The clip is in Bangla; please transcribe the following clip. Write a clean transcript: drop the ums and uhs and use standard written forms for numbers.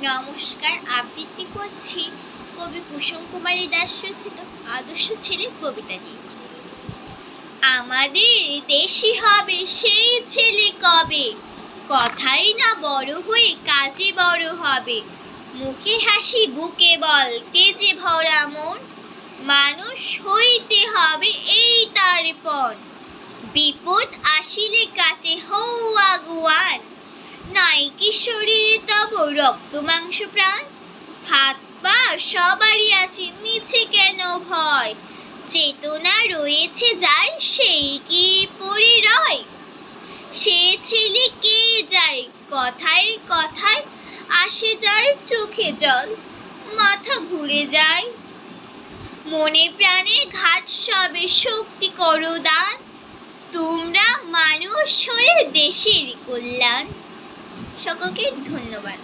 নমস্কার, আবৃত্তি করছি কবি কুসুম কুমারী দাস রচিত আদর্শ ছেলে কবিতাটি। আমাদের দেশি হবে সেই ছেলে কবে, কথাই না বড় হয়ে কাজে বড় হবে। মুখে হাসি বুকে বল তেজে ভরা মন, মানুষ হইতে হবে এই তার পণ। বিপদ আসিলে কাছে হও আগুয়ান, নাই কি শরীরে তব রক্ত মাংস প্রাণ। হাত পা সবারই আছে মিছে কেন ভয়, চেতনা রয়েছে যার সেই কি পড়ে রয়। সে ছেলে কে যায় কথায় কথায়, আসে যায় চোখে জল, মাথা ঘুরে যায়। মনে প্রাণে ঘাত সবে শক্তি করো দান, তোমরা মানুষ হয়ে দেশের কল্যাণ। সকলকে ধন্যবাদ।